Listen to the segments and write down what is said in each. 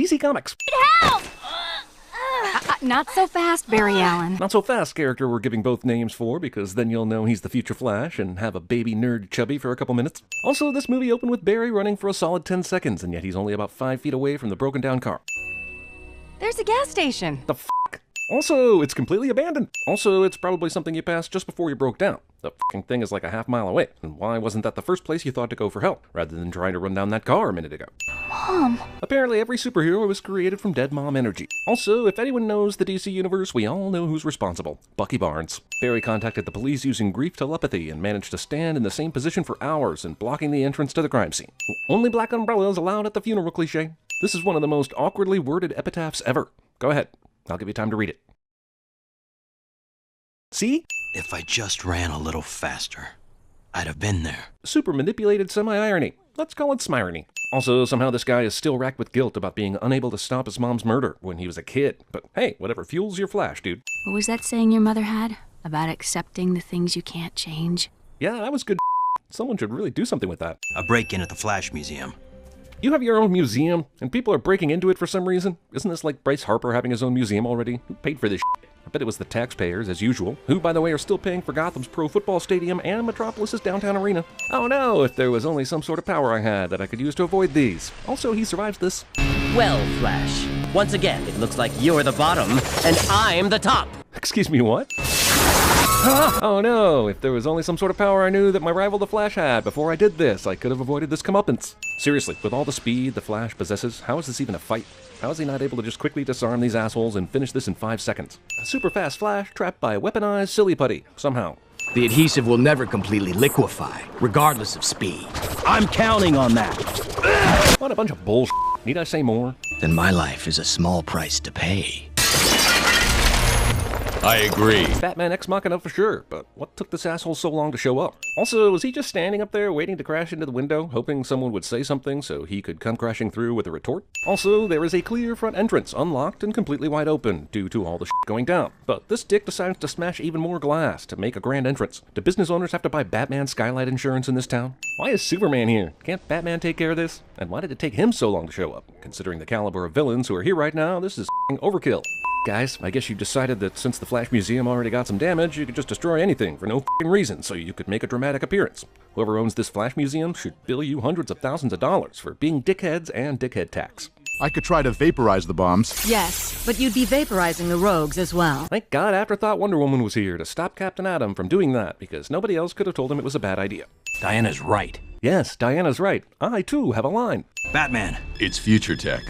DC Comics. Help! Not so fast, Barry Allen. Not so fast character we're giving both names for, because then you'll know he's the future Flash and have a baby nerd chubby for a couple minutes. Also, this movie opened with Barry running for a solid 10 seconds, and yet he's only about 5 feet away from the broken down car. There's a gas station. The f***? Also, it's completely abandoned. Also, it's probably something you passed just before you broke down. The f***ing thing is like a half-mile away, and why wasn't that the first place you thought to go for help, rather than trying to run down that car a minute ago? Mom. Apparently, every superhero was created from dead mom energy. Also, if anyone knows the DC Universe, we all know who's responsible. Bucky Barnes. Barry contacted the police using grief telepathy and managed to stand in the same position for hours and blocking the entrance to the crime scene. Only black umbrellas allowed at the funeral cliché. This is one of the most awkwardly worded epitaphs ever. Go ahead. I'll give you time to read it. See? If I just ran a little faster, I'd have been there. Super manipulated semi-irony. Let's call it smyrony. Also, somehow this guy is still racked with guilt about being unable to stop his mom's murder when he was a kid. But hey, whatever fuels your Flash, dude. What was that saying your mother had? About accepting the things you can't change? Yeah, that was good. Someone should really do something with that. A break-in at the Flash Museum. You have your own museum, and people are breaking into it for some reason? Isn't this like Bryce Harper having his own museum already? Who paid for this shit? I bet it was the taxpayers, as usual, who, by the way, are still paying for Gotham's Pro Football Stadium and Metropolis's downtown arena. Oh no, if there was only some sort of power I had that I could use to avoid these. Also, he survives this. Well, Flash, once again, it looks like you're the bottom, and I'm the top. Excuse me, what? Oh no, if there was only some sort of power I knew that my rival the Flash had before I did this, I could have avoided this comeuppance. Seriously, with all the speed the Flash possesses, how is this even a fight? How is he not able to just quickly disarm these assholes and finish this in 5 seconds? A super fast Flash trapped by a weaponized silly putty, somehow. The adhesive will never completely liquefy, regardless of speed. I'm counting on that. What a bunch of bullshit. Need I say more? Then my life is a small price to pay. I agree. Batman Ex Machina for sure, but what took this asshole so long to show up? Also, was he just standing up there waiting to crash into the window, hoping someone would say something so he could come crashing through with a retort? Also, there is a clear front entrance, unlocked and completely wide open, due to all the shit going down. But this dick decides to smash even more glass to make a grand entrance. Do business owners have to buy Batman skylight insurance in this town? Why is Superman here? Can't Batman take care of this? And why did it take him so long to show up? Considering the caliber of villains who are here right now, this is overkill. Guys, I guess you decided that since the Flash Museum already got some damage, you could just destroy anything for no f***ing reason so you could make a dramatic appearance. Whoever owns this Flash Museum should bill you hundreds of thousands of dollars for being dickheads and dickhead tax. I could try to vaporize the bombs. Yes, but you'd be vaporizing the rogues as well. Thank God Afterthought Wonder Woman was here to stop Captain Atom from doing that, because nobody else could have told him it was a bad idea. Diana's right. Yes, Diana's right. I, too, have a line. Batman. It's future tech.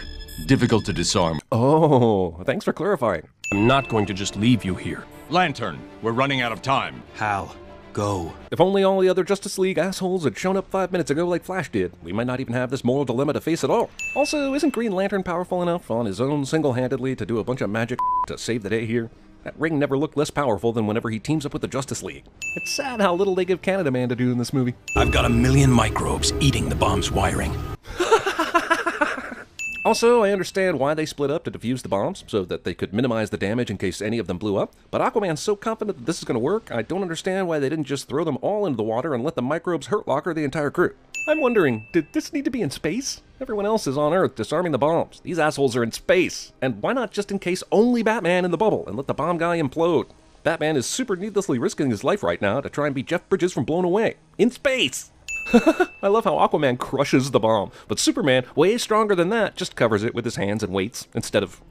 Difficult to disarm. Oh, thanks for clarifying. I'm not going to just leave you here. Lantern, we're running out of time. Hal. Go. If only all the other Justice League assholes had shown up 5 minutes ago like Flash did, we might not even have this moral dilemma to face at all. Also, isn't Green Lantern powerful enough on his own single-handedly to do a bunch of magic to save the day here? That ring never looked less powerful than whenever he teams up with the Justice League. It's sad how little they give Canada Man to do in this movie. I've got 1,000,000 microbes eating the bomb's wiring. Also, I understand why they split up to defuse the bombs, so that they could minimize the damage in case any of them blew up, but Aquaman's so confident that this is going to work, I don't understand why they didn't just throw them all into the water and let the microbes hurt locker the entire crew. I'm wondering, did this need to be in space? Everyone else is on Earth disarming the bombs. These assholes are in space. And why not just encase only Batman in the bubble and let the bomb guy implode? Batman is super needlessly risking his life right now to try and be Jeff Bridges from Blown Away. In space! I love how Aquaman crushes the bomb, but Superman, way stronger than that, just covers it with his hands and waits, instead of,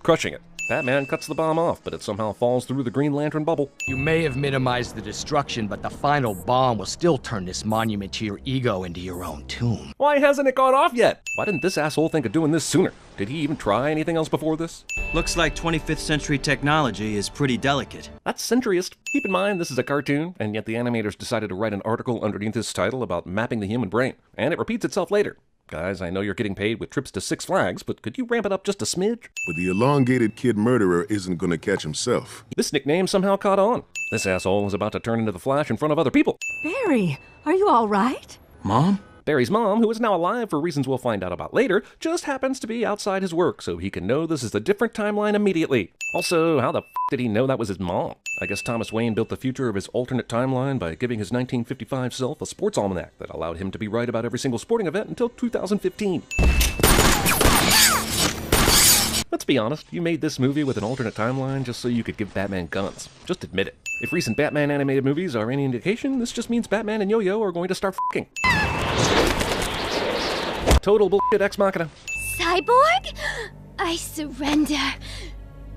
crushing it. Batman cuts the bomb off, but it somehow falls through the Green Lantern bubble. You may have minimized the destruction, but the final bomb will still turn this monument to your ego into your own tomb. Why hasn't it gone off yet? Why didn't this asshole think of doing this sooner? Did he even try anything else before this? Looks like 25th century technology is pretty delicate. That's centuryist. Keep in mind this is a cartoon, and yet the animators decided to write an article underneath this title about mapping the human brain, and it repeats itself later. Guys, I know you're getting paid with trips to Six Flags, but could you ramp it up just a smidge? But the elongated kid murderer isn't gonna catch himself. This nickname somehow caught on. This asshole was about to turn into the Flash in front of other people. Barry, are you all right? Mom? Barry's mom, who is now alive for reasons we'll find out about later, just happens to be outside his work, so he can know this is a different timeline immediately. Also, how the f*** did he know that was his mom? I guess Thomas Wayne built the future of his alternate timeline by giving his 1955 self a sports almanac that allowed him to be right about every single sporting event until 2015. Let's be honest, you made this movie with an alternate timeline just so you could give Batman guns. Just admit it. If recent Batman animated movies are any indication, this just means Batman and Yo-Yo are going to start f***ing. Total bullshit ex machina. Cyborg? I surrender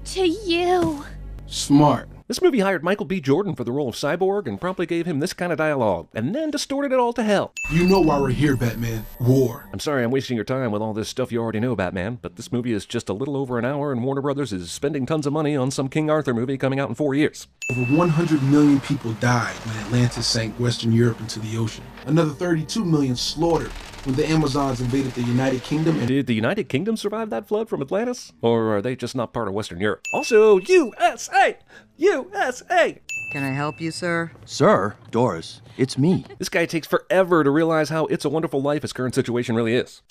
to you. Smart. This movie hired Michael B. Jordan for the role of Cyborg and promptly gave him this kind of dialogue, and then distorted it all to hell. You know why we're here, Batman. War. I'm sorry I'm wasting your time with all this stuff you already know, Batman, but this movie is just a little over an hour and Warner Brothers is spending tons of money on some King Arthur movie coming out in 4 years. Over 100 million people died when Atlantis sank Western Europe into the ocean. Another 32 million slaughtered when the Amazons invaded the United Kingdom. And did the United Kingdom survive that flood from Atlantis? Or are they just not part of Western Europe? Also, USA! USA! Can I help you, sir? Sir, Doris, it's me. This guy takes forever to realize how It's a Wonderful Life his current situation really is.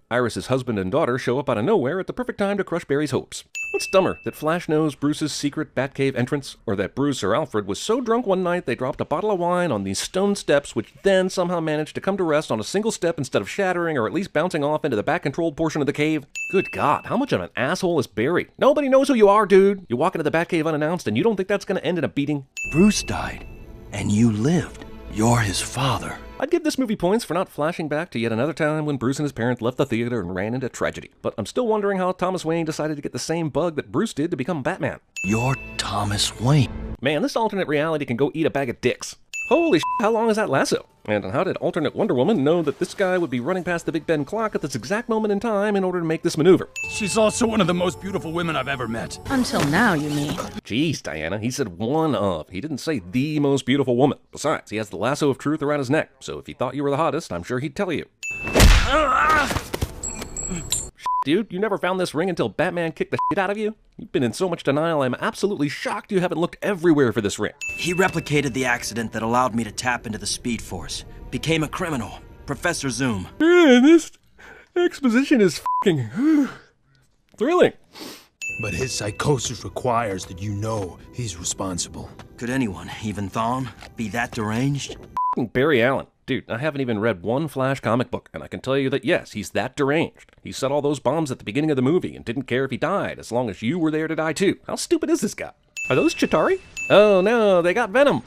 Iris's husband and daughter show up out of nowhere at the perfect time to crush Barry's hopes. What's dumber, that Flash knows Bruce's secret Batcave entrance, or that Bruce or Alfred was so drunk one night they dropped a bottle of wine on these stone steps which then somehow managed to come to rest on a single step instead of shattering or at least bouncing off into the Bat-controlled portion of the cave? Good God, how much of an asshole is Barry? Nobody knows who you are, dude! You walk into the Batcave unannounced and you don't think that's gonna end in a beating? Bruce died, and you lived. You're his father. I'd give this movie points for not flashing back to yet another time when Bruce and his parents left the theater and ran into tragedy. But I'm still wondering how Thomas Wayne decided to get the same bug that Bruce did to become Batman. You're Thomas Wayne. Man, this alternate reality can go eat a bag of dicks. Holy shit, how long is that lasso? And how did alternate Wonder Woman know that this guy would be running past the Big Ben clock at this exact moment in time in order to make this maneuver? She's also one of the most beautiful women I've ever met. Until now, you mean? Jeez, Diana, he said one of. He didn't say the most beautiful woman. Besides, he has the lasso of truth around his neck, so if he thought you were the hottest, I'm sure he'd tell you. Dude, you never found this ring until Batman kicked the shit out of you? You've been in so much denial, I'm absolutely shocked you haven't looked everywhere for this ring. He replicated the accident that allowed me to tap into the Speed Force. Became a criminal. Professor Zoom. Man, this exposition is f***ing thrilling. But his psychosis requires that you know he's responsible. Could anyone, even Thawne, be that deranged? Barry Allen. Dude, I haven't even read one Flash comic book, and I can tell you that yes, he's that deranged. He set all those bombs at the beginning of the movie and didn't care if he died, as long as you were there to die too. How stupid is this guy? Are those Chitauri? Oh no, they got Venom!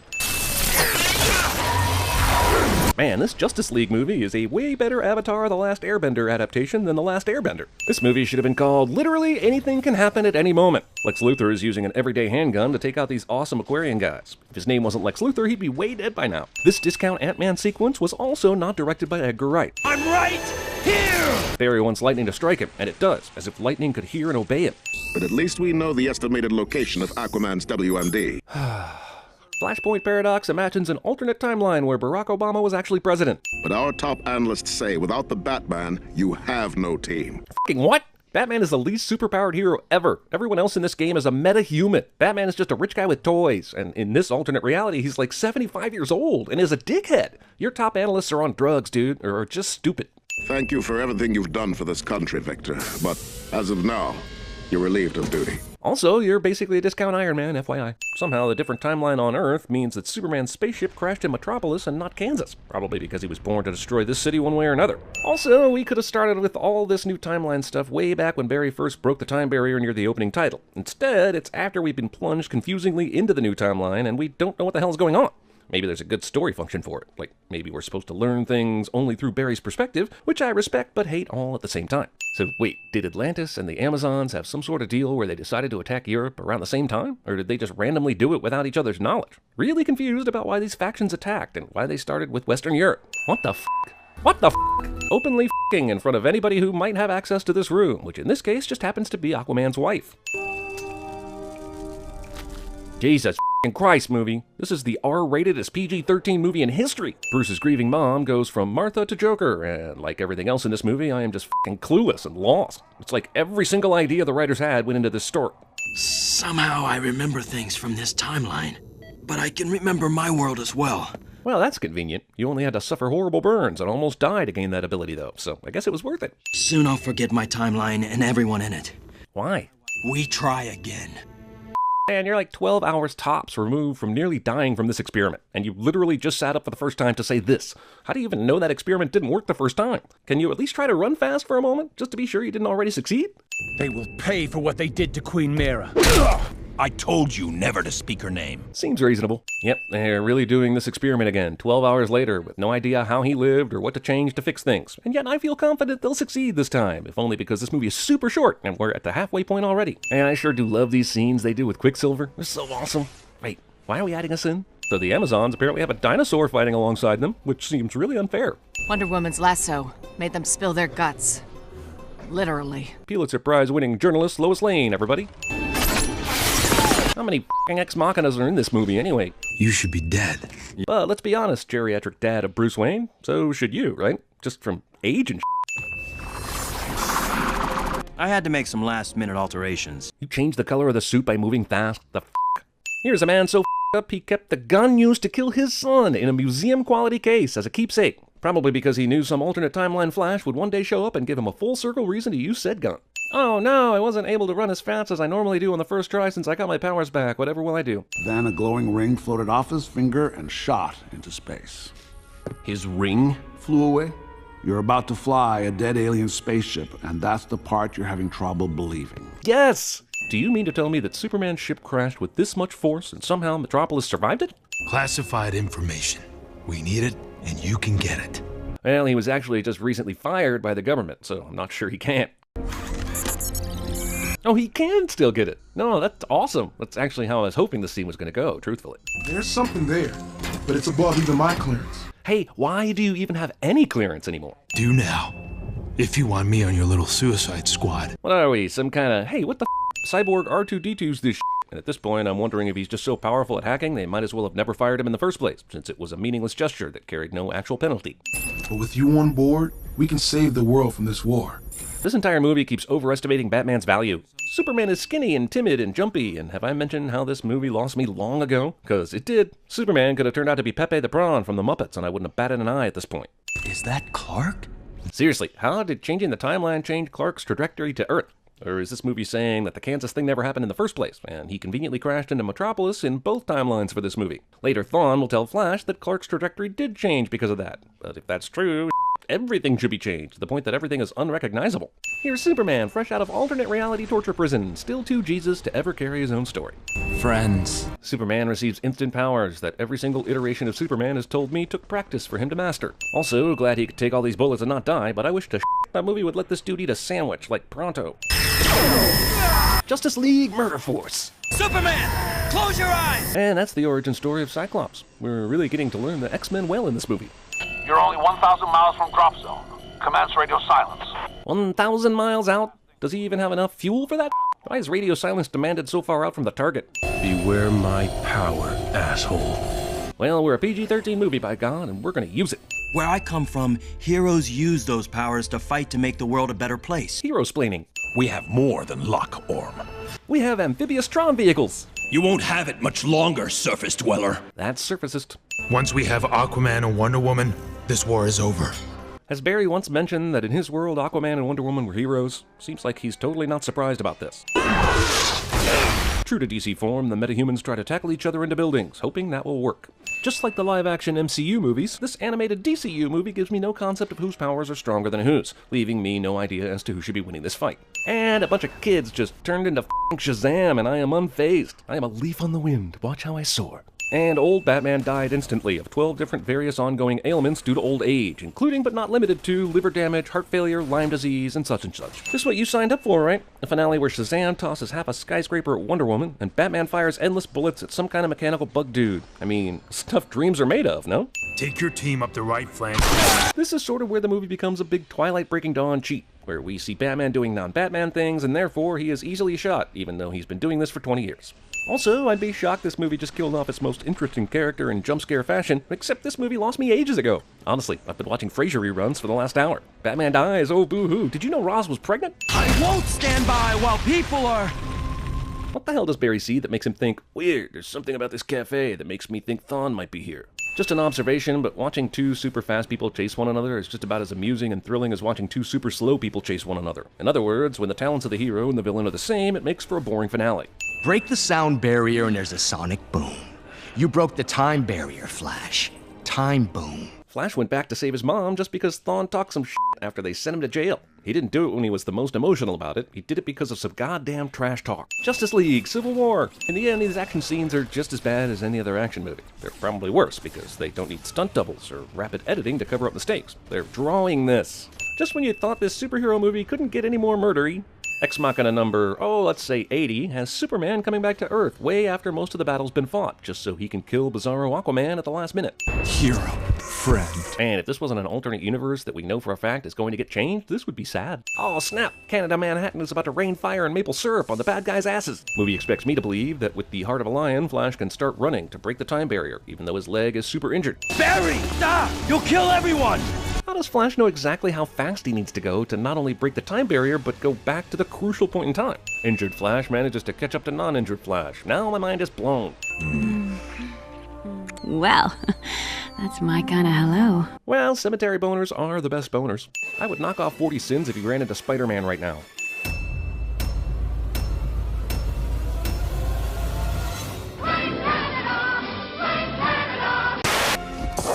Man, this Justice League movie is a way better Avatar: The Last Airbender adaptation than The Last Airbender. This movie should have been called Literally Anything Can Happen at Any Moment. Lex Luthor is using an everyday handgun to take out these awesome Aquarian guys. If his name wasn't Lex Luthor, he'd be way dead by now. This discount Ant-Man sequence was also not directed by Edgar Wright. I'm right here! Barry wants lightning to strike him, and it does, as if lightning could hear and obey him. But at least we know the estimated location of Aquaman's WMD. Flashpoint Paradox imagines an alternate timeline where Barack Obama was actually president. But our top analysts say without the Batman, you have no team. Fucking what? Batman is the least superpowered hero ever. Everyone else in this game is a meta-human. Batman is just a rich guy with toys. And in this alternate reality, he's like 75 years old and is a dickhead. Your top analysts are on drugs, dude, or are just stupid. Thank you for everything you've done for this country, Victor. But as of now, you're relieved of duty. Also, you're basically a discount Iron Man, FYI. Somehow, the different timeline on Earth means that Superman's spaceship crashed in Metropolis and not Kansas. Probably because he was born to destroy this city one way or another. Also, we could have started with all this new timeline stuff way back when Barry first broke the time barrier near the opening title. Instead, it's after we've been plunged confusingly into the new timeline and we don't know what the hell's going on. Maybe there's a good story function for it. Like, maybe we're supposed to learn things only through Barry's perspective, which I respect but hate all at the same time. So wait, did Atlantis and the Amazons have some sort of deal where they decided to attack Europe around the same time? Or did they just randomly do it without each other's knowledge? Really confused about why these factions attacked and why they started with Western Europe. What the f***? What the f***? Openly f***ing in front of anybody who might have access to this room, which in this case just happens to be Aquaman's wife. Jesus f***ing Christ, movie. This is the R-ratedest PG-13 movie in history. Bruce's grieving mom goes from Martha to Joker, and like everything else in this movie, I am just f***ing clueless and lost. It's like every single idea the writers had went into this story. Somehow I remember things from this timeline, but I can remember my world as well. Well, that's convenient. You only had to suffer horrible burns and almost die to gain that ability, though, so I guess it was worth it. Soon I'll forget my timeline and everyone in it. Why? We try again. Man, you're like 12 hours tops removed from nearly dying from this experiment, and you literally just sat up for the first time to say this. How do you even know that experiment didn't work the first time? Can you at least try to run fast for a moment, just to be sure you didn't already succeed? They will pay for what they did to Queen Mira. I told you never to speak her name. Seems reasonable. Yep, they're really doing this experiment again, 12 hours later, with no idea how he lived or what to change to fix things. And yet I feel confident they'll succeed this time, if only because this movie is super short, and we're at the halfway point already. And I sure do love these scenes they do with Quicksilver. They're so awesome. Wait, why are we adding a sin? So the Amazons apparently have a dinosaur fighting alongside them, which seems really unfair. Wonder Woman's lasso made them spill their guts. Literally. Pulitzer Prize-winning journalist Lois Lane, everybody. How many f***ing Ex Machinas are in this movie anyway? You should be dead. But let's be honest, geriatric dad of Bruce Wayne, so should you, right? Just from age and I had to make some last-minute alterations. You changed the color of the suit by moving fast? The f***? Here's a man so f***ed up he kept the gun used to kill his son in a museum-quality case as a keepsake. Probably because he knew some alternate timeline Flash would one day show up and give him a full-circle reason to use said gun. Oh no, I wasn't able to run as fast as I normally do on the first try since I got my powers back. Whatever will I do? Then a glowing ring floated off his finger and shot into space. His ring? Flew away. You're about to fly a dead alien spaceship, and that's the part you're having trouble believing. Yes! Do you mean to tell me that Superman's ship crashed with this much force and somehow Metropolis survived it? Classified information. We need it, and you can get it. Well, he was actually just recently fired by the government, so I'm not sure he can't. Oh, he can still get it. No, that's awesome. That's actually how I was hoping the scene was going to go, truthfully. There's something there, but it's above even my clearance. Hey, why do you even have any clearance anymore? Do now. If you want me on your little suicide squad. What are we, some kind of, hey, what the f***, Cyborg R2-D2's this shit? And at this point, I'm wondering if he's just so powerful at hacking, they might as well have never fired him in the first place, since it was a meaningless gesture that carried no actual penalty. But with you on board, we can save the world from this war. This entire movie keeps overestimating Batman's value. Superman is skinny and timid and jumpy, and have I mentioned how this movie lost me long ago? Because it did. Superman could have turned out to be Pepe the Prawn from the Muppets, and I wouldn't have batted an eye at this point. Is that Clark? Seriously, how did changing the timeline change Clark's trajectory to Earth? Or is this movie saying that the Kansas thing never happened in the first place, and he conveniently crashed into Metropolis in both timelines for this movie? Later, Thawne will tell Flash that Clark's trajectory did change because of that. But if that's true, everything should be changed, to the point that everything is unrecognizable. Here's Superman, fresh out of alternate reality torture prison, still too Jesus to ever carry his own story. Friends. Superman receives instant powers that every single iteration of Superman has told me took practice for him to master. Also, glad he could take all these bullets and not die, but I wish that movie would let this dude eat a sandwich like pronto. Justice League Murder Force. Superman! Close your eyes! And that's the origin story of Cyclops. We're really getting to learn the X-Men well in this movie. You're only 1,000 miles from drop zone. Commence radio silence. 1,000 miles out? Does he even have enough fuel for that? Why is radio silence demanded so far out from the target? Beware my power, asshole. Well, we're a PG-13 movie, by God, and we're gonna use it. Where I come from, heroes use those powers to fight to make the world a better place. Hero-splaining. We have more than luck, Orm. We have amphibious Tron vehicles. You won't have it much longer, surface dweller. That's surfacist. Once we have Aquaman and Wonder Woman, this war is over. Has Barry once mentioned that in his world, Aquaman and Wonder Woman were heroes? Seems like he's totally not surprised about this. True to DC form, the metahumans try to tackle each other into buildings, hoping that will work. Just like the live-action MCU movies, this animated DCU movie gives me no concept of whose powers are stronger than whose, leaving me no idea as to who should be winning this fight. And a bunch of kids just turned into f***ing Shazam, and I am unfazed. I am a leaf on the wind. Watch how I soar. And old Batman died instantly of 12 different various ongoing ailments due to old age, including but not limited to liver damage, heart failure, Lyme disease, and such and such. This is what you signed up for, right? A finale where Shazam tosses half a skyscraper at Wonder Woman, and Batman fires endless bullets at some kind of mechanical bug dude. I mean, stuff dreams are made of, no? Take your team up the right flank. This is sort of where the movie becomes a big Twilight Breaking Dawn cheat, where we see Batman doing non-Batman things, and therefore he is easily shot, even though he's been doing this for 20 years. Also, I'd be shocked this movie just killed off its most interesting character in jump scare fashion, except this movie lost me ages ago. Honestly, I've been watching Frasier reruns for the last hour. Batman dies, oh boo-hoo. Did you know Roz was pregnant? I won't stand by while people are... What the hell does Barry see that makes him think, weird, there's something about this cafe that makes me think Thawne might be here? Just an observation, but watching two super fast people chase one another is just about as amusing and thrilling as watching two super slow people chase one another. In other words, when the talents of the hero and the villain are the same, it makes for a boring finale. Break the sound barrier and there's a sonic boom. You broke the time barrier, Flash. Time boom. Flash went back to save his mom just because Thawne talked some shit after they sent him to jail. He didn't do it when he was the most emotional about it. He did it because of some goddamn trash talk. Justice League, Civil War. In the end, these action scenes are just as bad as any other action movie. They're probably worse because they don't need stunt doubles or rapid editing to cover up mistakes. They're drawing this. Just when you thought this superhero movie couldn't get any more murdery, Ex Machina number, let's say 80, has Superman coming back to Earth way after most of the battle's been fought, just so he can kill Bizarro Aquaman at the last minute. Hero, friend. And if this wasn't an alternate universe that we know for a fact is going to get changed, this would be sad. Oh snap, Canada Manhattan is about to rain fire and maple syrup on the bad guys' asses. Movie expects me to believe that with the heart of a lion, Flash can start running to break the time barrier, even though his leg is super injured. Barry, stop! You'll kill everyone! How does Flash know exactly how fast he needs to go to not only break the time barrier, but go back to the crucial point in time? Injured Flash manages to catch up to non-injured Flash. Now my mind is blown. Well, that's my kind of hello. Well, cemetery boners are the best boners. I would knock off 40 sins if he ran into Spider-Man right now.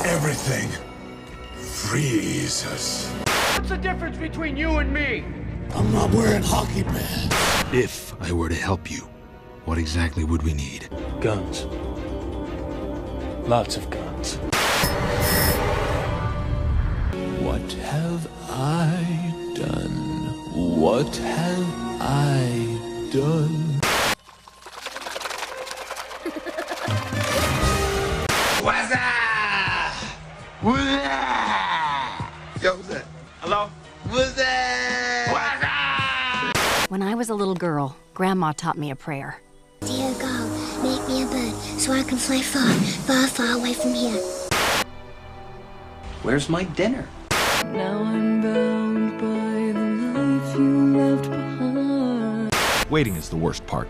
Everything freezes. What's the difference between you and me? I'm not wearing hockey pants. If I were to help you, what exactly would we need? Guns. Lots of guns. What have I done? What have I done? What's that? What's that? Yo, what's that? Hello? What's that? What's that? When I was a little girl, Grandma taught me a prayer. Dear God, make me a bird so I can fly far, far, far away from here. Where's my dinner? Now I'm bound by the life you left behind. Waiting is the worst part.